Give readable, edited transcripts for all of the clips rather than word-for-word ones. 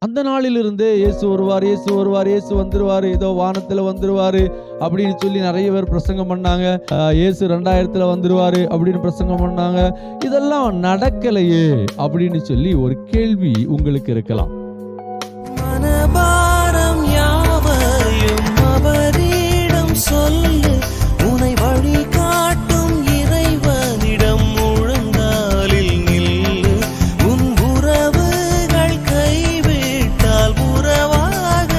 அந்த நாளிலிருந்தே இயேசு வருவார், இயேசு வருவார், இயேசு வந்துருவாரு, இதோ வானத்துல வந்துருவாரு அப்படின்னு சொல்லி நிறைய பேர் பிரசங்கம் பண்ணாங்க. இயேசு 2000த்துல வந்துருவாரு அப்படின்னு பிரசங்கம் பண்ணாங்க. இதெல்லாம் நடக்கலையே அப்படின்னு சொல்லி ஒரு கேள்வி உங்களுக்கு இருக்கலாம். மனபாரம் யாவையும் அவரிடம் சொல்லு, உனை வழி காட்டும் இறைவனிடம் முழங்காலில் நில்லு. உன் உறவுகள் கைவிட்டால் உறவாக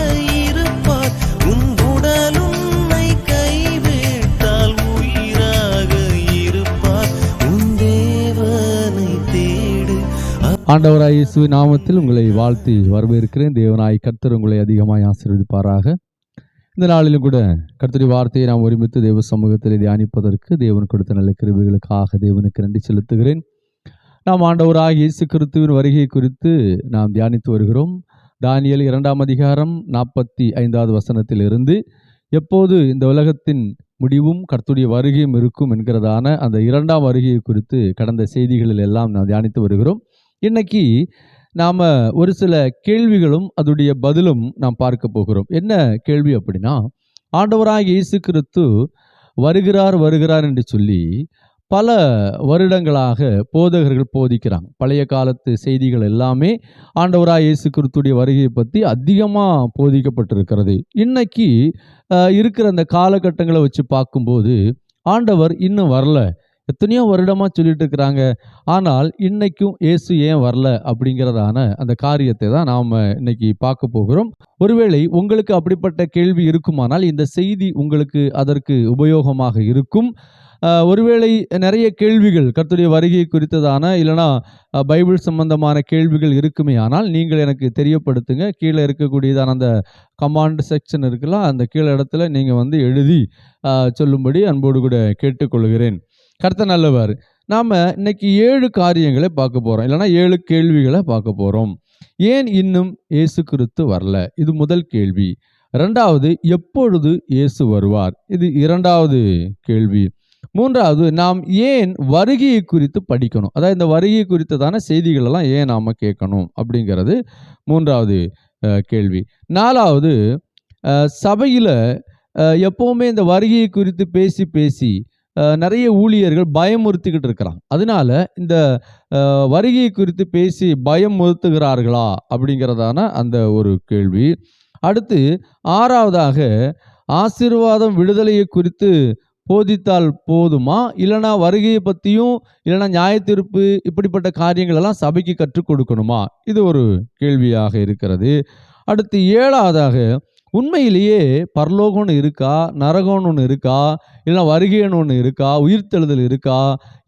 இருப்பார், உன் உடல் உன்னை கைவிட்டால் உயிராக இருப்பார். உன் தேவனை தேடு. ஆண்டவராய் இயேசுவின் நாமத்தில் உங்களை வாழ்த்தி வரவேற்கிறேன். தேவனாய் கர்த்தர் உங்களை அதிகமாய் ஆசீர்வதிப்பாராக. இந்த நாளிலும் கூட கர்த்தருடைய வார்த்தையை நாம் ஒருமித்து தேவ சமூகத்தில் தியானிப்பதற்கு தேவன் கொடுத்த நல்ல கிருபைகளுக்காக தேவனுக்கு நன்றி செலுத்துகிறேன். நாம் ஆண்டவராகிய இயேசு கிறிஸ்துவின் வருகை குறித்து நாம் தியானித்து வருகிறோம். தானியேல் 2ஆம் அதிகாரம் 45வது வசனத்திலிருந்து எப்போது இந்த உலகத்தின் முடிவும் கர்த்தருடைய வருகையும் இருக்கும் என்கிறதான அந்த 2ஆம் வருகையை குறித்து கடந்த செய்திகளில் எல்லாம் நாம் தியானித்து வருகிறோம். இன்னைக்கு நாம் ஒரு சில கேள்விகளும் அதோடைய பதிலும் நாம் பார்க்க போகிறோம். என்ன கேள்வி அப்படின்னா, ஆண்டவராகிய இயேசு கிறிஸ்து வருகிறார் வருகிறார் என்று சொல்லி பல வருடங்களாக போதகர்கள் போதிக்கிறாங்க. பழைய காலத்து செய்திகள் எல்லாமே ஆண்டவராகிய இயேசு கிறிஸ்துடைய வருகையை பற்றி அதிகமாக போதிக்கப்பட்டிருக்கிறது. இன்னைக்கு இருக்கிற அந்த காலகட்டங்களை வச்சு பார்க்கும்போது ஆண்டவர் இன்னும் வரல, எத்தனையோ வருடமாக சொல்லிட்டு இருக்கிறாங்க, ஆனால் இன்னைக்கும் இயேசு ஏன் வரல அப்படிங்கிறதான அந்த காரியத்தை தான் நாம் இன்னைக்கு பார்க்க போகிறோம். ஒருவேளை உங்களுக்கு அப்படிப்பட்ட கேள்வி இருக்குமானால் இந்த செய்தி உங்களுக்கு அதற்கு உபயோகமாக இருக்கும். ஒருவேளை நிறைய கேள்விகள் கர்த்தருடைய வருகை குறித்ததான இல்லைனா பைபிள் சம்பந்தமான கேள்விகள் இருக்குமே ஆனால் நீங்கள் எனக்கு தெரியப்படுத்துங்க. கீழே இருக்கக்கூடியதான அந்த கமாண்ட் செக்ஷன் இருக்குல்ல, அந்த கீழே இடத்துல நீங்கள் எழுதி சொல்லும்படி அன்போடு கூட கேட்டுக்கொள்கிறேன். கர்த்தர் நல்லவர். நாம் இன்னைக்கு 7 காரியங்களை பார்க்க போகிறோம், இல்லைனா 7 கேள்விகளை பார்க்க போகிறோம். ஏன் இன்னும் இயேசு கிறிஸ்து வரல? இது முதல் கேள்வி. 2வது, எப்பொழுது இயேசு வருவார்? இது 2வது கேள்வி. 3வது, நாம் ஏன் வருகையை குறித்து படிக்கணும்? அதாவது இந்த வருகை குறித்ததான செய்திகளெல்லாம் ஏன் நாம் கேட்கணும் அப்படிங்கிறது 3வது கேள்வி. 4வது, சபையில் எப்போவுமே இந்த வருகையை குறித்து பேசி பேசி நிறைய ஊழியர்கள் பயமுறுத்திக்கிட்டு இருக்கிறாங்க. அதனால இந்த வருகை குறித்து பேசி பயமுறுத்துகிறார்களா அப்படிங்கிறதான அந்த ஒரு கேள்வி. அடுத்து 6வதாக, ஆசீர்வாதம் விடுதலையை குறித்து போதித்தால் போதுமா, இல்லைனா வருகையை பற்றியும் இல்லைனா நியாயத்தீர்ப்பு இப்படிப்பட்ட காரியங்கள் எல்லாம் சபைக்கு கற்றுக் கொடுக்கணுமா? இது ஒரு கேள்வியாக இருக்கிறது. அடுத்து 7வதாக, உண்மையிலேயே பரலோகம்னு இருக்கா, நரகம்னு ஒன்று இருக்கா, இல்லை வருகைன்னு ஒன்று இருக்கா, உயிர்த்தெழுதல் இருக்கா,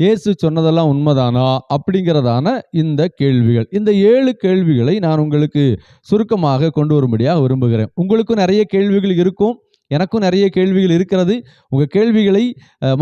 இயேசு சொன்னதெல்லாம் உண்மைதானா அப்படிங்கிறதான இந்த கேள்விகள். இந்த 7 கேள்விகளை நான் உங்களுக்கு சுருக்கமாக கொண்டு வரும்படியாக விரும்புகிறேன். உங்களுக்கும் நிறைய கேள்விகள் இருக்கும், எனக்கும் நிறைய கேள்விகள் இருக்கிறது. உங்கள் கேள்விகளை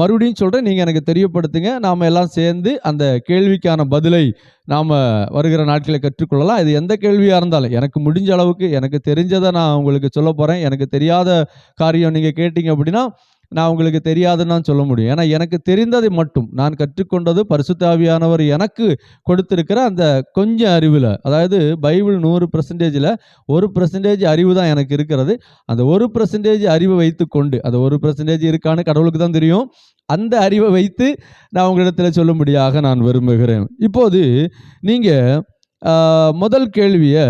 மறுபடியும் சொல்கிறேன், நீங்கள் எனக்கு தெரியப்படுத்துங்க. நாம் எல்லாம் சேர்ந்து அந்த கேள்விக்கான பதிலை நாம் வருகிற நாட்களை கற்றுக்கொள்ளலாம். இது எந்த கேள்வியாக இருந்தாலும் எனக்கு முடிஞ்ச அளவுக்கு எனக்கு தெரிஞ்சதை நான் உங்களுக்கு சொல்ல போகிறேன். எனக்கு தெரியாத காரியம் நீங்கள் கேட்டீங்க அப்படின்னா நான் உங்களுக்கு தெரியாதுன்னு சொல்ல முடியும். ஏன்னா எனக்கு தெரிந்ததை மட்டும், நான் கற்றுக்கொண்டது பரிசுத்த ஆவியானவர் எனக்கு கொடுத்திருக்கிற அந்த கொஞ்சம் அறிவில், அதாவது பைபிள் 100%ல் 1% அறிவு தான் எனக்கு இருக்கிறது. அந்த 1% அறிவை வைத்து கொண்டு, அந்த 1% இருக்கான்னு கடவுளுக்கு தான் தெரியும், அந்த அறிவை வைத்து நான் உங்களிடத்தில் சொல்லும்படியாக நான் விரும்புகிறேன். இப்போது நீங்கள் முதல் கேள்வியை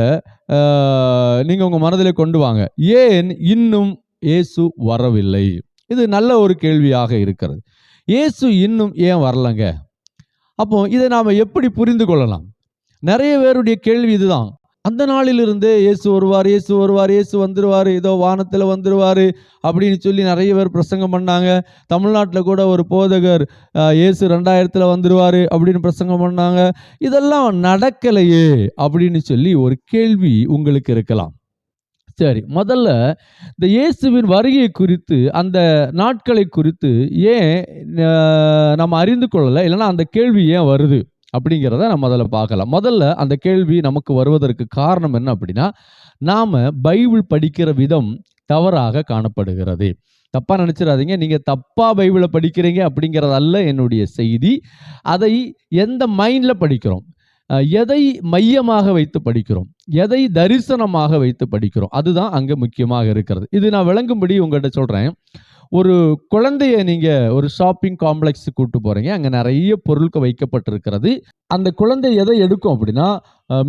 நீங்கள் உங்கள் மனதில் கொண்டு வாங்க. ஏன் இன்னும் இயேசு வரவில்லை? இது நல்ல ஒரு கேள்வியாக இருக்கிறது. இயேசு இன்னும் ஏன் வரலங்க? அப்போ இதை நாம் எப்படி புரிந்து கொள்ளலாம்? நிறைய பேருடைய கேள்வி இதுதான். அந்த நாளிலிருந்தே இயேசு வருவார், இயேசு வருவார், இயேசு வந்துருவார், இதோ வானத்தில் வந்துருவார் அப்படின்னு சொல்லி நிறைய பேர் பிரசங்கம் பண்ணாங்க. தமிழ்நாட்டில் கூட ஒரு போதகர் இயேசு 2000த்தில் வந்துருவார் அப்படின்னு பிரசங்கம் பண்ணாங்க. இதெல்லாம் நடக்கலையே அப்படின்னு சொல்லி ஒரு கேள்வி உங்களுக்கு இருக்கலாம். சரி, முதல்ல இந்த இயேசுவின் வருகை குறித்து, அந்த நாட்களை குறித்து ஏன் நம்ம அறிந்து கொள்ளலை, இல்லைன்னா அந்த கேள்வி ஏன் வருது அப்படிங்கிறத நம்ம முதல்ல பார்க்கலாம். முதல்ல அந்த கேள்வி நமக்கு வருவதற்கு காரணம் என்ன அப்படின்னா, நாம் பைபிள் படிக்கிற விதம் தவறாக காணப்படுகிறது. தப்பாக நினச்சிடாதீங்க, நீங்கள் தப்பாக பைபிளை படிக்கிறீங்க அப்படிங்கிறதல்ல என்னுடைய செய்தி. அதை எந்த மைண்டில் படிக்கிறோம், எதை மையமாக வைத்து படிக்கிறோம், எதை தரிசனமாக வைத்து படிக்கிறோம், அதுதான் அங்கே முக்கியமாக இருக்கிறது. இது நான் விளங்கும்படி உங்கள்கிட்ட சொல்கிறேன். ஒரு குழந்தைய நீங்கள் ஒரு ஷாப்பிங் காம்ப்ளெக்ஸுக்கு கூட்டு போகிறீங்க, அங்கே நிறைய பொருட்கள் வைக்கப்பட்டிருக்கிறது. அந்த குழந்தை எதை எடுக்கும் அப்படின்னா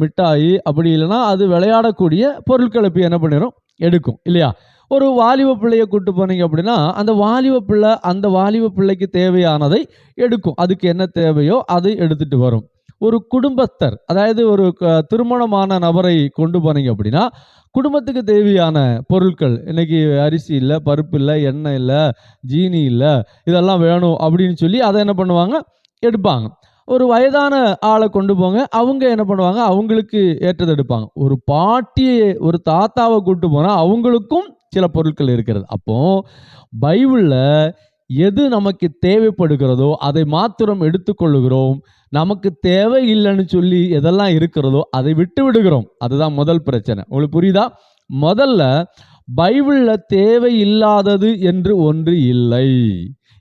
மிட்டாய், அப்படி இல்லைன்னா அது விளையாடக்கூடிய பொருட்களை போய் என்ன பண்ணிடும், எடுக்கும் இல்லையா? ஒரு வாலிப பிள்ளையை கூட்டு போனீங்க அப்படின்னா அந்த வாலிப பிள்ளைக்கு தேவையானதை எடுக்கும். அதுக்கு என்ன தேவையோ அதை எடுத்துட்டு வரும். ஒரு குடும்பஸ்தர், அதாவது ஒரு திருமணமான நபரை கொண்டு போனீங்க அப்படின்னா குடும்பத்துக்கு தேவையான பொருட்கள், இன்னைக்கு அரிசி இல்லை, பருப்பு இல்லை, எண்ணெய் இல்லை, ஜீனி இல்லை, இதெல்லாம் வேணும் அப்படின்னு சொல்லி அதை என்ன பண்ணுவாங்க, எடுப்பாங்க. ஒரு வயதான ஆளை கொண்டு போங்க, அவங்க என்ன பண்ணுவாங்க, அவங்களுக்கு ஏற்றது எடுப்பாங்க. ஒரு பாட்டியை, ஒரு தாத்தாவை கூட்டு போனால் அவங்களுக்கும் சில பொருட்கள் இருக்கிறது. அப்போ பைபிளில் எது நமக்கு தேவைப்படுகிறதோ அதை மாத்திரம் எடுத்துக்கொள்ளுகிறோம். நமக்கு தேவை இல்லைன்னு சொல்லி எதெல்லாம் இருக்கிறதோ அதை விட்டு விடுகிறோம். அதுதான் முதல் பிரச்சனை. உங்களுக்கு புரியுதா? முதல்ல பைபிளில் தேவை இல்லாதது என்று ஒன்று இல்லை,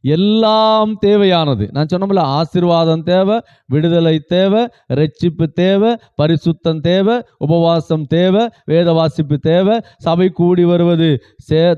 எல்லாம் தேவையானது. நான் சொன்னோம்ல, ஆசீர்வாதம் தேவை, விடுதலை தேவை, ரட்சிப்பு தேவை, பரிசுத்தம் தேவை, உபவாசம் தேவை, வேத வாசிப்பு தேவை, சபை கூடி வருவது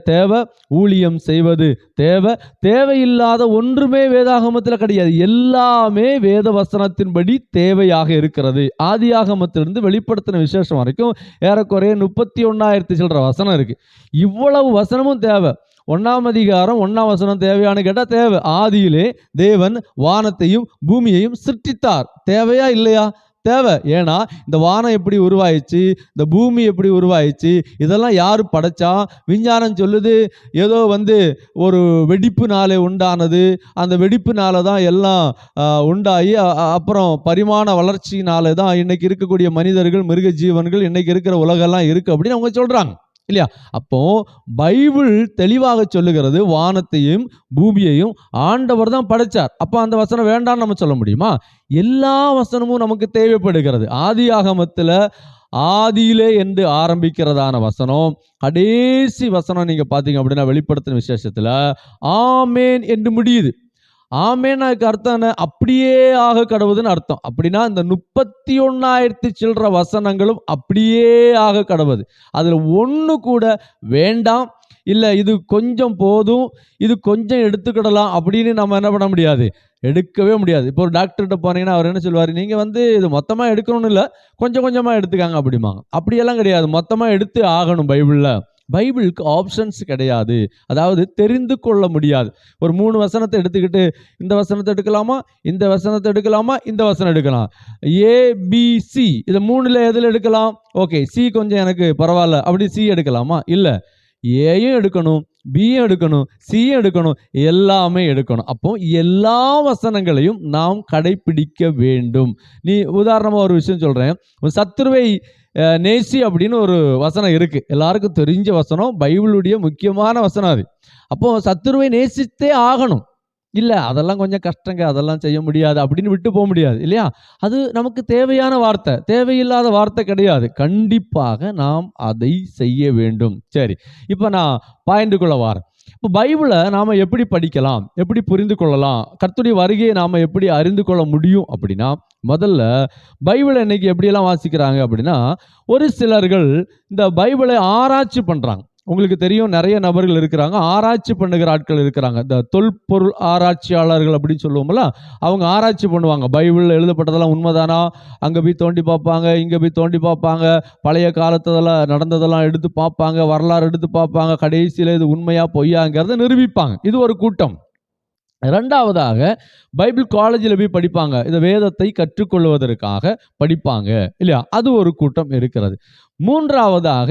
தேவை, ஊழியம் செய்வது தேவை. தேவையில்லாத ஒன்றுமே வேதாகமத்தில் கிடையாது. எல்லாமே வேத வசனத்தின்படி தேவையாக இருக்கிறது. ஆதியாகமத்திலிருந்து வெளிப்படுத்தின விசேஷம் வரைக்கும் ஏறக்குறைய 31,000 சில்லற வசனம் இருக்கு. இவ்வளவு வசனமும் தேவை. 1ஆம் அதிகாரம் 1ஆம் வசனம் தேவையான கேட்டால் தேவை. ஆதியிலே தேவன் வானத்தையும் பூமியையும் சிருஷ்டித்தார். தேவையா இல்லையா? தேவை. ஏன்னா இந்த வானம் எப்படி உருவாயிச்சு, இந்த பூமி எப்படி உருவாயிச்சு, இதெல்லாம் யார் படைச்சா? விஞ்ஞானம் சொல்லுது ஏதோ ஒரு வெடிப்புனாலே உண்டானது, அந்த வெடிப்புனால தான் எல்லாம் உண்டாகி அப்புறம் பரிமாண வளர்ச்சினால தான் இன்னைக்கு இருக்கக்கூடிய மனிதர்கள், மிருக ஜீவன்கள், இன்னைக்கு இருக்கிற உலகெல்லாம் இருக்கு அப்படின்னு அவங்க சொல்றாங்க இல்லையா? அப்போ பைபிள் தெளிவாக சொல்லுகிறது, வானத்தையும் பூமியையும் ஆண்டவர் தான் படைச்சார். அப்போ அந்த வசனம் வேண்டாம்னு நம்ம சொல்ல முடியுமா? எல்லா வசனமும் நமக்கு தேவைப்படுகிறது. ஆதியாகமத்தில் ஆதியிலே என்று ஆரம்பிக்கிறதான வசனம், கடைசி வசனம் நீங்க பார்த்தீங்க அப்படின்னா வெளிப்படுத்தின விசேஷத்தில் ஆமேன் என்று முடியுது. ஆமேனுக்கு அர்த்தம் என்ன? அப்படியே ஆக கடவுதுன்னு அர்த்தம். அப்படின்னா இந்த 31,000 சில்லற வசனங்களும் அப்படியே ஆக கடவுது. அதில் ஒன்று கூட வேண்டாம், இல்லை இது கொஞ்சம் போதும், இது கொஞ்சம் எடுத்துக்கிடலாம் அப்படின்னு நம்ம என்ன பண்ண முடியாது, எடுக்கவே முடியாது. இப்போ ஒரு டாக்டர்கிட்ட போனீங்கன்னா அவர் என்ன சொல்லுவார், நீங்கள் இது மொத்தமாக எடுக்கணும்னு இல்லை, கொஞ்சம் கொஞ்சமாக எடுத்துக்காங்க அப்படிம்பாங்க. அப்படியெல்லாம் கிடையாது, மொத்தமாக எடுத்து ஆகணும். பைபிளுக்கு ஆப்ஷன்ஸ் கிடையாது. அதாவது தெரிந்து கொள்ள முடியாது. ஒரு 3 வசனத்தை எடுத்துக்கிட்டு இந்த வசனத்தை எடுக்கலாமா, இந்த வசனத்தை எடுக்கலாமா, இந்த வசனம் எடுக்கலாம், ABC இது 3ல் எதில் எடுக்கலாம்? ஓகே, சி கொஞ்சம் எனக்கு பரவாயில்ல, அப்படி சி எடுக்கலாமா? இல்லை, ஏயும் எடுக்கணும், பியும் எடுக்கணும், சியும் எடுக்கணும், எல்லாமே எடுக்கணும். அப்போ எல்லா வசனங்களையும் நாம் கடைபிடிக்க வேண்டும். நீ உதாரணமாக ஒரு விஷயம் சொல்கிறேன். சத்துருவை நேசி அப்படின்னு ஒரு வசனம் இருக்கு, எல்லாருக்கும் தெரிஞ்ச வசனம், பைபிளுடைய முக்கியமான வசனம் அது. அப்போ சத்துருவை நேசித்தே ஆகணும். இல்லை அதெல்லாம் கொஞ்சம் கஷ்டங்க, அதெல்லாம் செய்ய முடியாது அப்படின்னு விட்டு போக முடியாது இல்லையா? அது நமக்கு தேவையான வார்த்தை, தேவையில்லாத வார்த்தை கிடையாது. கண்டிப்பாக நாம் அதை செய்ய வேண்டும். சரி, இப்போ நான் பாயிண்ட்டுக்குள்ள வாரேன். இப்போ பைபிளை நாம் எப்படி படிக்கலாம், எப்படி புரிந்து கொள்ளலாம், கர்த்தருடைய வருகையை நாம் எப்படி அறிந்து கொள்ள முடியும் அப்படின்னா, முதல்ல பைபிளை இன்னைக்கு எப்படியெல்லாம் வாசிக்கிறாங்க அப்படின்னா, ஒரு சிலர்கள் இந்த பைபிளை ஆராய்ச்சி பண்ணுறாங்க. உங்களுக்கு தெரியும், நிறைய நபர்கள் இருக்கிறாங்க, ஆராய்ச்சி பண்ணுகிற ஆட்கள் இருக்கிறாங்க. இந்த தொல்பொருள் ஆராய்ச்சியாளர்கள் அப்படின்னு சொல்லுவோம்ல, அவங்க ஆராய்ச்சி பண்ணுவாங்க. பைபிளில் எழுதப்பட்டதெல்லாம் உண்மைதானா, அங்கே போய் தோண்டி பார்ப்பாங்க, இங்கே போய் தோண்டி பார்ப்பாங்க, பழைய காலத்ததெல்லாம் நடந்ததெல்லாம் எடுத்து பார்ப்பாங்க, வரலாறு எடுத்து பார்ப்பாங்க, கடைசியில் இது உண்மையா பொய்யாங்கிறத நிரூபிப்பாங்க. இது ஒரு கூட்டம். இரண்டாவதாக பைபிள் காலேஜில் போய் படிப்பாங்க, இந்த வேதத்தை கற்றுக்கொள்வதற்காக படிப்பாங்க இல்லையா? அது ஒரு கூட்டம் இருக்கிறது. மூன்றாவதாக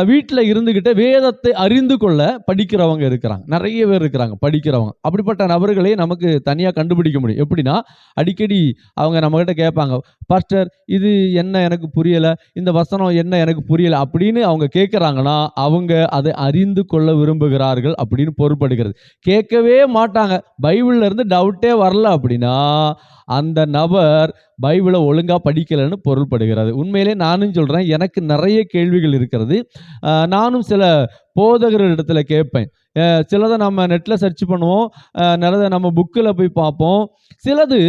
வீட்டில் இருந்துக்கிட்ட வேதத்தை அறிந்து கொள்ள படிக்கிறவங்க இருக்கிறாங்க, நிறைய பேர் இருக்கிறாங்க படிக்கிறவங்க. அப்படிப்பட்ட நபர்களே நமக்கு தனியாக கண்டுபிடிக்க முடியும். எப்படின்னா, அடிக்கடி அவங்க நம்மகிட்ட கேட்பாங்க, பாஸ்டர் இது என்ன எனக்கு புரியலை, இந்த வசனம் என்ன எனக்கு புரியலை அப்படின்னு அவங்க கேட்குறாங்கன்னா அவங்க அதை அறிந்து கொள்ள விரும்புகிறார்கள் அப்படின்னு பொருள்படுகிறது. கேட்கவே மாட்டாங்க, பைபிள்ல இருந்து டவுட்டே வரல அப்படின்னா அந்த நபர் பைபிளை ஒழுங்காக படிக்கலைன்னு பொருள்படுகிறது. உண்மையிலே நானும் சொல்கிறேன், எனக்கு நிறைய கேள்விகள் இருக்கிறது. நானும் சில போதகர்களிடத்துல கேட்பேன். சிலதை நம்ம நெட்டில் சர்ச் பண்ணுவோம், சிலதை நம்ம புக்கில் போய் பார்ப்போம், சிலது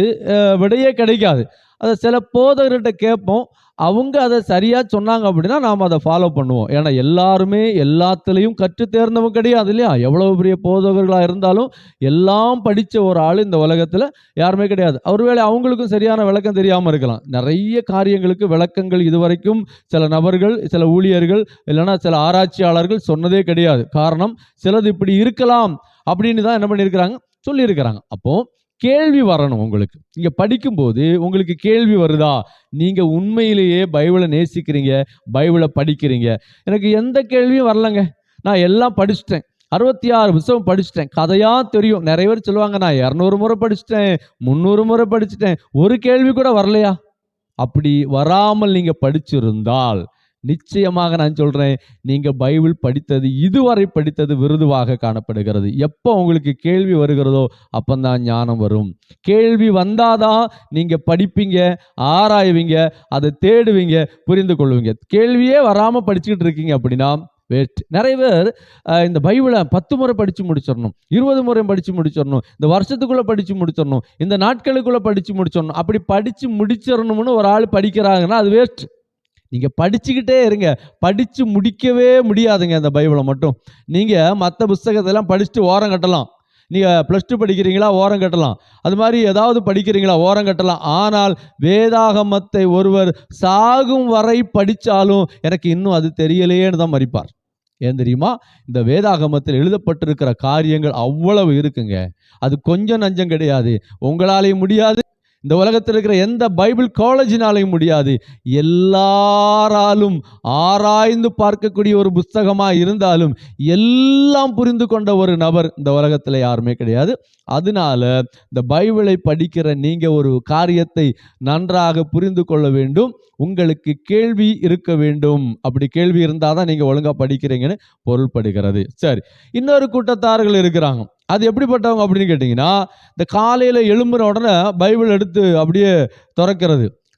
விடையே கிடைக்காது. அதை சில போதகர்கிட்ட கேட்போம். அவங்க அதை சரியா சொன்னாங்க அப்படின்னா நாம் அதை ஃபாலோ பண்ணுவோம். ஏன்னா எல்லாருமே எல்லாத்துலேயும் கற்று தேர்ந்தவங்க கிடையாது இல்லையா? எவ்வளவு பெரிய போதகர்களாக இருந்தாலும் எல்லாம் படித்த ஒரு ஆள் இந்த உலகத்தில் யாருமே கிடையாது. ஒருவேளை அவங்களுக்கும் சரியான விளக்கம் தெரியாமல் இருக்கலாம். நிறைய காரியங்களுக்கு விளக்கங்கள் இதுவரைக்கும் சில நபர்கள், சில ஊழியர்கள், இல்லைன்னா சில ஆராய்ச்சியாளர்கள் சொன்னதே கிடையாது. காரணம், சிலது இப்படி இருக்கலாம் அப்படின்னு தான் என்ன பண்ணியிருக்கிறாங்க, சொல்லியிருக்கிறாங்க. அப்போ கேள்வி வரணும். உங்களுக்கு இங்க படிக்கும்போது உங்களுக்கு கேள்வி வருதா? நீங்க உண்மையிலேயே பைபிளை நேசிக்கிறீங்க, பைபிளை படிக்கிறீங்க. எனக்கு எந்த கேள்வியும் வரலங்க. நான் எல்லாம் படிச்சுட்டேன், 66 புத்தகம் படிச்சுட்டேன், கதையா தெரியும். நிறைய பேர் சொல்லுவாங்க, நான் 200 முறை படிச்சுட்டேன், 300 முறை படிச்சுட்டேன், ஒரு கேள்வி கூட வரலையா? அப்படி வராமல் நீங்க படிச்சிருந்தால் நிச்சயமாக நான் சொல்றேன், நீங்க பைபிள் படித்தது, இதுவரை படித்தது விருதுவாக காணப்படுகிறது. எப்போ உங்களுக்கு கேள்வி வருகிறதோ அப்பந்தான் ஞானம் வரும். கேள்வி வந்தாதான் நீங்க படிப்பீங்க, ஆராய்வீங்க, அதை தேடுவீங்க, புரிந்து கொள்வீங்க. கேள்வியே வராம படிச்சுக்கிட்டு இருக்கீங்க அப்படின்னா வேஸ்ட். நிறைய பேர் இந்த பைபிளை 10 முறை படித்து முடிச்சிடணும், 20 முறை படித்து முடிச்சிடணும், இந்த வருஷத்துக்குள்ளே படித்து முடிச்சிடணும், இந்த நாட்களுக்குள்ளே படித்து முடிச்சிடணும், அப்படி படித்து முடிச்சிடணும்னு ஒரு ஆள் படிக்கிறாங்கன்னா அது வேஸ்ட். நீங்கள் படிச்சுக்கிட்டே இருங்க, படித்து முடிக்கவே முடியாதுங்க அந்த பைபிளை மட்டும். நீங்கள் மற்ற புஸ்தகத்தெல்லாம் படிச்சுட்டு ஓரம் கட்டலாம். நீங்கள் +2 படிக்கிறீங்களா, ஓரம் கட்டலாம். அது மாதிரி ஏதாவது படிக்கிறீங்களா, ஓரம் கட்டலாம். ஆனால் வேதாகமத்தை ஒருவர் சாகும் வரை படித்தாலும் எனக்கு இன்னும் அது தெரியலையேன்னு தான் மறிப்பார். ஏன் தெரியுமா? இந்த வேதாகமத்தில் எழுதப்பட்டிருக்கிற காரியங்கள் அவ்வளவு இருக்குங்க. அது கொஞ்சம் நஞ்சம் கிடையாது. உங்களாலேயும் முடியாது, இந்த உலகத்தில் இருக்கிற எந்த பைபிள் காலேஜினாலையும் முடியாது. எல்லாராலும் ஆராய்ந்து பார்க்கக்கூடிய ஒரு புஸ்தகமாக இருந்தாலும் எல்லாம் புரிந்து கொண்ட ஒரு நபர் இந்த உலகத்தில் யாருமே கிடையாது. அதனால இந்த பைபிளை படிக்கிற நீங்க ஒரு காரியத்தை நன்றாக புரிந்து கொள்ள வேண்டும். உங்களுக்கு கேள்வி இருக்க வேண்டும். அப்படி கேள்வி இருந்தால் தான் நீங்கள் ஒழுங்காக படிக்கிறீங்கன்னு பொருள்படுகிறது. சரி, இன்னொரு கூட்டத்தார்கள் இருக்கிறாங்க. அது எப்படிப்பட்டவங்க அப்படின்னு கேட்டிங்கன்னா, இந்த காலையில் எழும்புற உடனே பைபிள் எடுத்து அப்படியே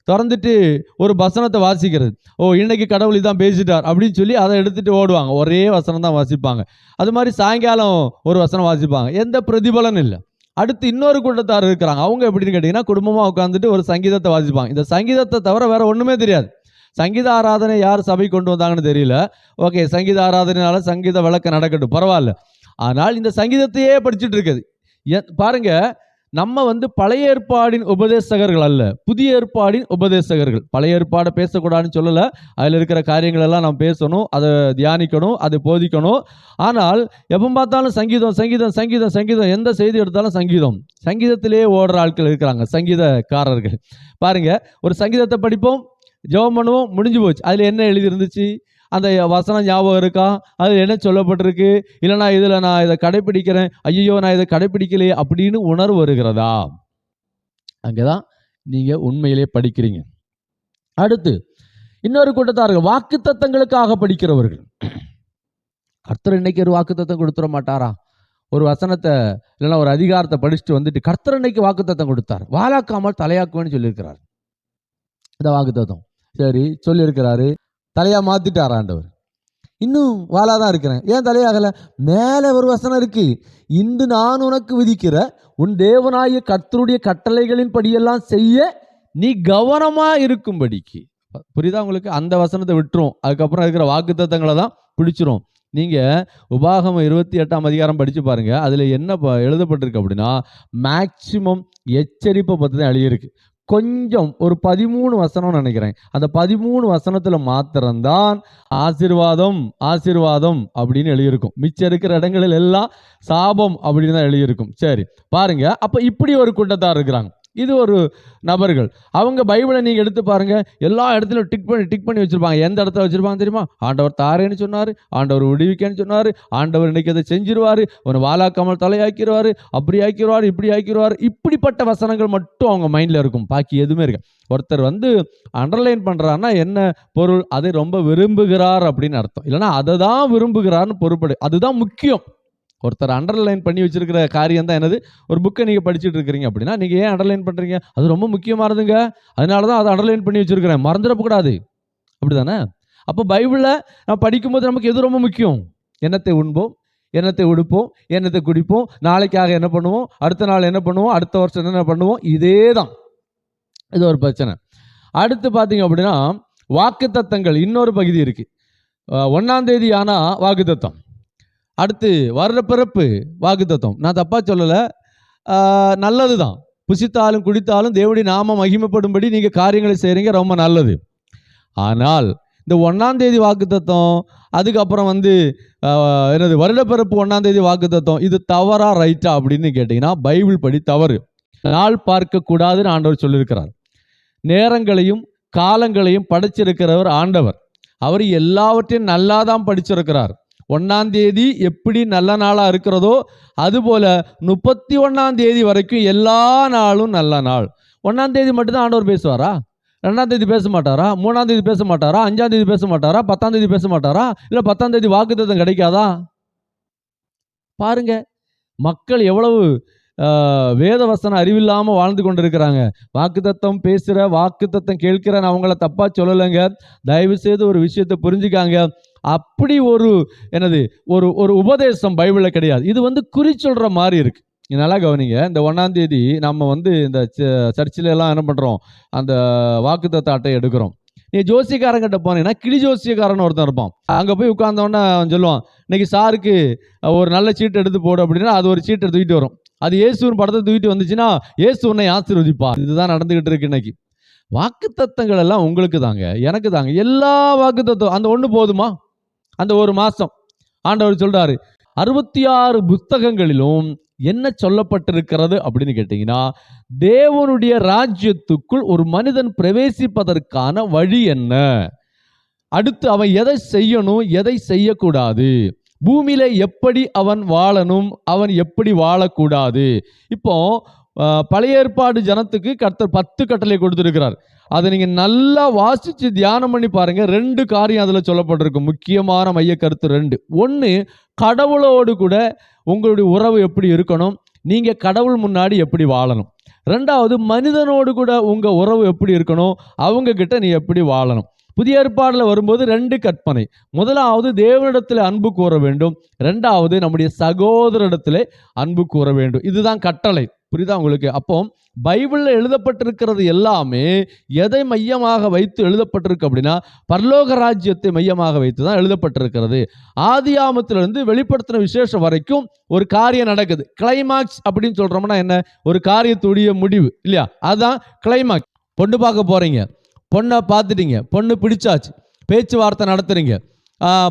திறந்துட்டு ஒரு வசனத்தை வாசிக்கிறது. இன்னைக்கு கடவுள் இதான் பேசிட்டார் அப்படின்னு சொல்லி அதை எடுத்துட்டு ஓடுவாங்க. ஒரே வசனம் தான் வாசிப்பாங்க. அது மாதிரி சாயங்காலம் ஒரு வசனம் வாசிப்பாங்க. எந்த பிரதிபலனும் இல்லை. அடுத்து இன்னொரு கூட்டத்தார் இருக்கிறாங்க. அவங்க எப்படின்னு கேட்டிங்கன்னா, குடும்பமாக உட்காந்துட்டு ஒரு சங்கீதத்தை வாசிப்பாங்க. இந்த சங்கீதத்தை தவிர வேற ஒன்றுமே தெரியாது. சங்கீத ஆராதனை யார் சபை கொண்டு வந்தாங்கன்னு தெரியல. ஓகே, சங்கீத ஆராதனைனால சங்கீத விளக்கம் நடக்கட்டும், பரவாயில்ல. ஆனால் இந்த சங்கீதத்தையே படிச்சுட்டு இருக்குது. பாருங்க, நம்ம பழைய ஏற்பாடின் உபதேசகர்கள் அல்ல, புதிய ஏற்பாடின் உபதேசகர்கள். பழைய ஏற்பாடை பேசக்கூடாதுன்னு சொல்லலை. அதில் இருக்கிற காரியங்கள் எல்லாம் நாம் பேசணும், அதை தியானிக்கணும், அதை போதிக்கணும். ஆனால் எப்போ பார்த்தாலும் சங்கீதம் சங்கீதம் சங்கீதம் சங்கீதம், எந்த செய்தி எடுத்தாலும் சங்கீதம். சங்கீதத்திலே ஓடுற ஆட்கள் இருக்கிறாங்க, சங்கீதக்காரர்கள். பாருங்க, ஒரு சங்கீதத்தை படிப்போம், ஜெபம் பண்ணுவோம், முடிஞ்சு போச்சு. அதில் என்ன எழுதி இருந்துச்சு, அந்த வசனம் ஞாபகம் இருக்கா, அதில் என்ன சொல்லப்பட்டிருக்கு, இல்லைனா இதில் நான் இதை கடைப்பிடிக்கிறேன், ஐயோ நான் இதை கடைப்பிடிக்கலையே அப்படின்னு உணர்வு வருகிறதா? அங்கே தான் நீங்கள் உண்மையிலே படிக்கிறீங்க. அடுத்து இன்னொரு கூட்டத்தார்கள் வாக்குத்தத்தங்களுக்காக படிக்கிறவர்கள். கர்த்தர் இன்னைக்கு ஒரு வாக்குத்தத்தம் கொடுத்துட மாட்டாரா? ஒரு வசனத்தை இல்லைன்னா ஒரு அதிகாரத்தை படிச்சுட்டு வந்துட்டு கர்த்தர் இன்னைக்கு வாக்குத்தத்தம் கொடுத்தார், வாலாக்காமல் தலையாக்குவேன்னு சொல்லியிருக்கிறார். இந்த வாக்குத்தத்தம் சரி சொல்லியிருக்கிறாரு, தலையா மாத்திட்டார் ஆண்டவர். இன்னும் வாளாதான் இருக்கிறேன், ஏன் தலையாகல? மேல ஒரு வசனம் இருக்கு, இன்று நான் உனக்கு விதிக்கிற உன் தேவனாகிய கர்த்தருடைய கட்டளைகளின் படியெல்லாம் செய்ய நீ கவனமா இருக்கும்படிக்கு. புரியுதா உங்களுக்கு? அந்த வசனத்தை விட்டுரும், அதுக்கப்புறம் இருக்கிற வாக்குத்தத்தங்களை தான் பிடிச்சிரும். நீங்க உபாகமம் 28ஆம் அதிகாரம் படிச்சு பாருங்க. அதுல என்ன எழுதப்பட்டிருக்கு அப்படின்னா, மேக்சிமம் எச்சரிப்பை பத்தி தான் எழுதியிருக்கு. கொஞ்சம் ஒரு 13 வசனம் நினைக்கிறேன். அந்த 13 வசனத்துல மாத்திரம்தான் ஆசீர்வாதம் ஆசீர்வாதம் அப்படின்னு எழுதியிருக்கும். மிச்சம் இருக்கிற இடங்களில் எல்லாம் சாபம் அப்படின்னு தான் எழுதியிருக்கும். சரி பாருங்க, அப்ப இப்படி ஒரு கூட்டத்தார் இருக்கிறாங்க. இது ஒரு நபர்கள். அவங்க பைபிளை நீங்க எடுத்து பாருங்க, எல்லா இடத்துலையும் டிக் பண்ணி வச்சிருப்பாங்க. எந்த இடத்துல வச்சிருப்பாங்க தெரியுமா? ஆண்டவர் தாரேன்னு சொன்னாரு, ஆண்டவர் விடுவிக்கன்னு சொன்னாரு, ஆண்டவர் இன்னைக்கு அதை செஞ்சிருவாரு, உன்னை வாலாக்காமல் தலையாக்கிடுவாரு, அப்படி ஆக்கிடுவாரு, இப்படி ஆக்கிடுவாரு. இப்படிப்பட்ட வசனங்கள் மட்டும் அவங்க மைண்ட்ல இருக்கும், பாக்கி எதுவுமே இருக்கு. ஒருத்தர் அண்டர்லைன் பண்றாருன்னா என்ன பொருள்? அதை ரொம்ப விரும்புகிறார் அப்படின்னு அர்த்தம். இல்லைன்னா அதை தான் விரும்புகிறார்னு பொருட்படு. அதுதான் முக்கியம். ஒருத்தர் அண்டர்லைன் பண்ணி வச்சிருக்கிற காரியம் தான் என்னது? ஒரு புக்கை நீங்கள் படிச்சுட்டு இருக்கிறீங்க அப்படின்னா நீங்கள் ஏன் அண்டர்லைன் பண்ணுறீங்க? அது ரொம்ப முக்கியமானதுங்க, அதனால தான் அதை அண்டர்லைன் பண்ணி வச்சிருக்கிறேன், மறந்துடக்கூடாது. அப்படி தானே? அப்போ பைபிளில் நான் படிக்கும்போது நமக்கு எது ரொம்ப முக்கியம்? என்னத்தை உண்போம், என்னத்தை உடுப்போம், என்னத்தை குடிப்போம், நாளைக்காக என்ன பண்ணுவோம், அடுத்த நாள் என்ன பண்ணுவோம், அடுத்த வருஷம் என்ன பண்ணுவோம், இதே தான். இது ஒரு பிரச்சனை. அடுத்து பார்த்தீங்க அப்படின்னா வாக்குத்தத்தங்கள் இன்னொரு பகுதி இருக்கு. 1ஆம் தேதி ஆனால் வாக்குத்தத்தம், அடுத்து வருடப்பிறப்பு வாக்குத்தத்தம். நான் தப்பாக சொல்லலை, நல்லது தான். புசித்தாலும் குடித்தாலும் தேவனுடைய நாம மகிமைப்படும்படி நீங்கள் காரியங்களை செய்கிறீங்க, ரொம்ப நல்லது. ஆனால் இந்த 1ஆம் தேதி வாக்குத்தத்தம், அதுக்கப்புறம் என்னது வருடப்பிறப்பு 1ஆம் தேதி வாக்குத்தத்தம், இது தவறா ரைட்டா அப்படின்னு கேட்டிங்கன்னா பைபிள் படி தவறு. நாள் பார்க்கக்கூடாதுன்னு ஆண்டவர் சொல்லியிருக்கிறார். நேரங்களையும் காலங்களையும் படைச்சிருக்கிறவர் ஆண்டவர். அவர் எல்லாவற்றையும் நல்லா தான் படிச்சிருக்கிறார். 1ஆம் தேதி எப்படி நல்ல நாளாக இருக்கிறதோ அதுபோல 31ஆம் தேதி வரைக்கும் எல்லா நாளும் நல்ல நாள். 1ஆம் தேதி மட்டும்தான் ஆண்டவர் பேசுவாரா? 2ஆம் தேதி பேச மாட்டாரா? 3ஆம் தேதி பேச மாட்டாரா? 5ஆம் தேதி பேச மாட்டாரா? 10ஆம் தேதி பேச மாட்டாரா? இல்லை 10ஆம் தேதி வாக்குத்தத்தம் கிடைக்காதா? பாருங்க, மக்கள் எவ்வளவு வேதவசன அறிவில்லாமல் வாழ்ந்து கொண்டு இருக்கிறாங்க. வாக்குத்தத்தம் பேசுகிற, வாக்குத்தத்தம் கேட்கிறேன்னு அவங்கள தப்பாக சொல்லலைங்க. தயவு செய்து ஒரு விஷயத்தை புரிஞ்சுக்காங்க. அப்படி ஒரு ஒரு உபதேசம் பைபிளில் கிடையாது. இது குறி சொல்கிற மாதிரி இருக்கு. நல்லா கவனிங்க. இந்த 1ஆம் தேதி நம்ம இந்த சர்ச்சில் எல்லாம் என்ன பண்ணுறோம், அந்த வாக்குத்தத்த அட்டை எடுக்கிறோம். நீ ஜோசியக்காரங்கிட்ட போனீங்கன்னா கிளி ஜோசியக்காரன் ஒருத்தன் இருப்பான். அங்கே போய் உட்கார்ந்தோன்னே அவன் சொல்லுவான், இன்னைக்கு சாருக்கு ஒரு நல்ல சீட்டு எடுத்து போடு அப்படின்னா அது ஒரு சீட்டை தூக்கிட்டு வரும். அது இயேசுவின் படத்தை தூக்கிட்டு வந்துச்சுன்னா இயேசு உன்னை ஆசீர்வதிப்பார். இதுதான் நடந்துகிட்டு இருக்கு இன்னைக்கு. வாக்குத்தத்தங்கள் எல்லாம் உங்களுக்கு தாங்க, எனக்கு தாங்க. எல்லா வாக்குத்தத்தம் அந்த ஒன்று போதுமா? அந்த ஒரு மாசம் ஆண்டவர் சொல்றாரு 66 புத்தகங்களிலும் என்ன சொல்லப்பட்டிருக்கிறது அப்படின்னு கேட்டீங்கன்னா, தேவனுடைய ராஜ்யத்துக்குள் ஒரு மனிதன் பிரவேசிப்பதற்கான வழி என்ன, அடுத்து அவன் எதை செய்யணும் எதை செய்யக்கூடாது, பூமியில எப்படி அவன் வாழணும் அவன் எப்படி வாழக்கூடாது. இப்போ பழைய ஏற்பாடு ஜனத்துக்கு கர்த்தர் 10 கட்டளை கொடுத்திருக்கிறார். அதை நீங்க நல்லா வாசிச்சு தியானம் பண்ணி பாருங்க. 2 காரியம் அதுல சொல்லப்பட்டிருக்கு. முக்கியமான மைய கருத்து 2. ஒன்று, கடவுளோடு கூட உங்களுடைய உறவு எப்படி இருக்கணும், நீங்க கடவுள் முன்னாடி எப்படி வாழணும். 2வது, மனிதனோடு கூட உங்க உறவு எப்படி இருக்கணும், அவங்க கிட்ட நீ எப்படி வாழணும். புதிய ஏற்பாடுல வரும்போது 2 கற்பனை. முதலாவது தேவனிடத்தில் அன்பு கூற வேண்டும், 2வது நம்முடைய சகோதரிடத்திலே அன்பு கூற வேண்டும். இதுதான் கட்டளை. புரியுதா உங்களுக்கு? அப்போ பைபிளில் எழுதப்பட்டிருக்கிறது எல்லாமே எதை மையமாக வைத்து எழுதப்பட்டிருக்கு அப்படின்னா, பரலோக ராஜ்யத்தை மையமாக வைத்து தான் எழுதப்பட்டிருக்கிறது. ஆதியாமத்திலிருந்து வெளிப்படுத்தின விசேஷம் வரைக்கும் ஒரு காரியம் நடக்குது. கிளைமாக்ஸ் அப்படின்னு சொல்றோம்னா என்ன? ஒரு காரியத்துடைய முடிவு இல்லையா? அதுதான் கிளைமாக்ஸ். பொண்ணு பார்க்க போறீங்க, பொண்ணை பார்த்துட்டீங்க, பொண்ணு பிடிச்சாச்சு, பேச்சுவார்த்தை நடத்துறீங்க.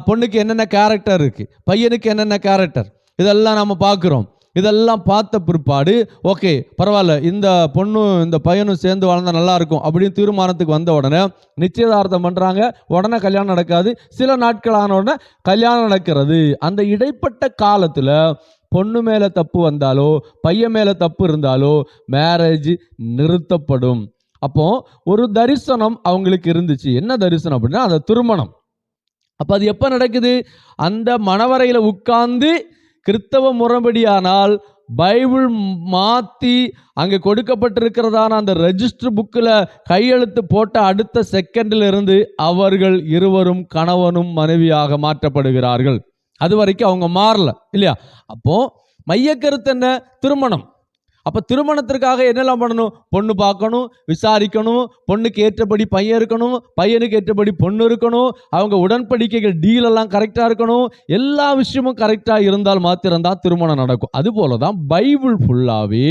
பொண்ணுக்கு என்னென்ன கேரக்டர் இருக்கு, பையனுக்கு என்னென்ன கேரக்டர், இதெல்லாம் நம்ம பார்க்குறோம். இதெல்லாம் பார்த்த பிற்பாடு ஓகே பரவாயில்ல, இந்த பொண்ணும் இந்த பையனும் சேர்ந்து வாழ்ந்தா நல்லா இருக்கும் அப்படின்னு தீர்மானத்துக்கு வந்த உடனே நிச்சயதார்த்தம் பண்றாங்க. உடனே கல்யாணம் நடக்காது, சில நாட்கள் ஆன உடனே கல்யாணம் நடக்கிறது. அந்த இடைப்பட்ட காலத்துல பொண்ணு மேல தப்பு வந்தாலோ பையன் மேல தப்பு இருந்தாலோ மேரேஜ் நிறுத்தப்படும். அப்போ ஒரு தரிசனம் அவங்களுக்கு இருந்துச்சு. என்ன தரிசனம் அப்படின்னா அந்த திருமணம். அப்ப அது எப்ப நடக்குது? அந்த மணவரையில உட்கார்ந்து கிறிஸ்தவ முறைப்படியானால் பைபிள் மாற்றி அங்கே கொடுக்கப்பட்டிருக்கிறதான அந்த ரெஜிஸ்டர் புக்கில் கையெழுத்து போட்ட அடுத்த செகண்டில் இருந்து அவர்கள் இருவரும் கணவனும் மனைவியாக மாற்றப்படுகிறார்கள். அது வரைக்கும் அவங்க மாறல இல்லையா? அப்போ மையக்கருத்து என்ன? திருமணம். அப்போ திருமணத்திற்காக என்னெல்லாம் பண்ணணும்? பொண்ணு பார்க்கணும், விசாரிக்கணும், பொண்ணுக்கு ஏற்றபடி பையன் இருக்கணும், பையனுக்கு ஏற்றபடி பொண்ணு இருக்கணும், அவங்க உடன்படிக்கைகள் டீலெல்லாம் கரெக்டாக இருக்கணும். எல்லா விஷயமும் கரெக்டாக இருந்தால் மாத்திரம்தான் திருமணம் நடக்கும். அதுபோல தான் பைபிள் ஃபுல்லாகவே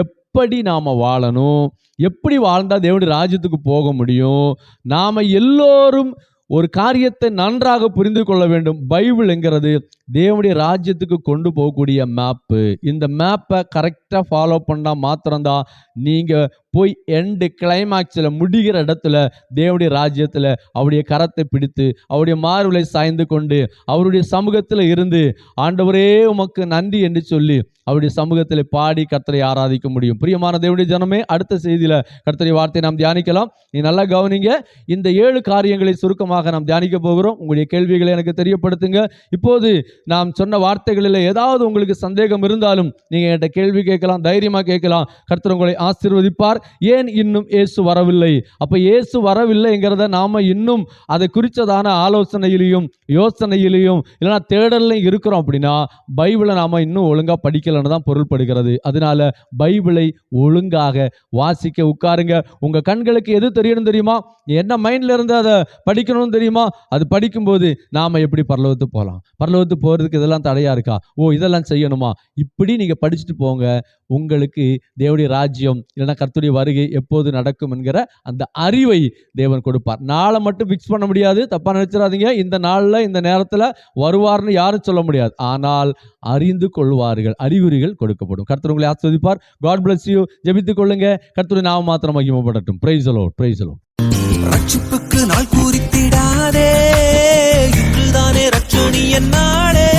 எப்படி நாம் வாழணும், எப்படி வாழ்ந்தால் தேவனுடைய ராஜ்யத்துக்கு போக முடியும், நாம் எல்லோரும் ஒரு காரியத்தை நன்றாக புரிந்து கொள்ள வேண்டும். பைபிள் என்கிறது தேவனுடைய ராஜ்யத்துக்கு கொண்டு போகக்கூடிய மேப்பு. இந்த மேப்பை கரெக்டாக ஃபாலோ பண்ணால் மாத்திரம்தான் நீங்கள் போய் எண்டு கிளைமாக்ஸில் முடிகிற இடத்துல தேவனுடைய ராஜ்யத்தில் அவருடைய கரத்தை பிடித்து அவருடைய மார்பிலை சாய்ந்து கொண்டு அவருடைய சமூகத்தில் இருந்து ஆண்டவரே உமக்கு நன்றி என்று சொல்லி அவருடைய சமூகத்தில் பாடி கர்த்தரை ஆராதிக்க முடியும். பிரியமான தேவனுடைய ஜனமே, அடுத்த செய்தியில் கர்த்தருடைய வார்த்தையை நாம் தியானிக்கலாம். நீ நல்லா கவனிங்க. இந்த 7 காரியங்களை சுருக்கமாக நாம் தியானிக்க போகிறோம். உங்களுடைய கேள்விகளை எனக்கு தெரியப்படுத்துங்க. இப்போது நாம் சொன்ன வார்த்தைகளில் ஏதாவது உங்களுக்கு சந்தேகம் இருந்தாலும் நீங்கள் என்கிட்ட கேள்வி கேட்கலாம், தைரியமாக கேட்கலாம். கர்த்தர் உங்களை ஆசீர்வதிப்பார். ஏன் இன்னும் இயேசு வரவில்லை? அப்ப இயேசு வரவில்லைங்கிறத நாம இன்னும் அதை குறித்ததான ஆலோசனையிலையும் யோசனையிலையும் இல்லைன்னா தேடலையும் இருக்கிறோம் அப்படின்னா பைபிளை நாம இன்னும் ஒழுங்கா படிக்கலன்னு தான் பொருள்படுகிறது. அதனால பைபிளை ஒழுங்காக வாசிக்க உட்காருங்க. உங்க கண்களுக்கு எது தெரியணும் தெரியுமா? என்ன மைண்ட்ல இருந்து அதை படிக்கணும்னு தெரியுமா? அது படிக்கும்போது நாம எப்படி பரலோகத்துக்கு போகலாம், பரலோகத்துக்கு போறதுக்கு இதெல்லாம் தடையா இருக்கா, இதெல்லாம் செய்யணுமா, இப்படி நீங்க படிச்சுட்டு போங்க. உங்களுக்கு தேவனுடைய ராஜ்யம் இல்லைன்னா கர்த்தருடைய வருகை எப்போது நடக்கும் என்கிற அந்த அறிவை தேவன் கொடுப்பார். நாளை மட்டும் பிக்ஸ் பண்ண முடியாது, தப்பா நினைச்சிடாதீங்க. இந்த நாள்ல இந்த நேரத்துல வருவார்னு யாரும் சொல்ல முடியாது. ஆனால் அறிந்து கொள்வார்கள், அறிகுறிகள் கொடுக்கப்படும். கர்த்தர் உங்களை ஆசீர்வதிப்பார். God bless you. ஜெபித்துக் கொள்ளுங்க. கர்த்தருடைய நாமம் மாத்திரம் மகிமைப்படட்டும். Praise the Lord, praise the Lord. ரட்சிப்புக்கு நாள் குறித்திடாதே, இன்றுதானே ரட்சணியன் நாளே.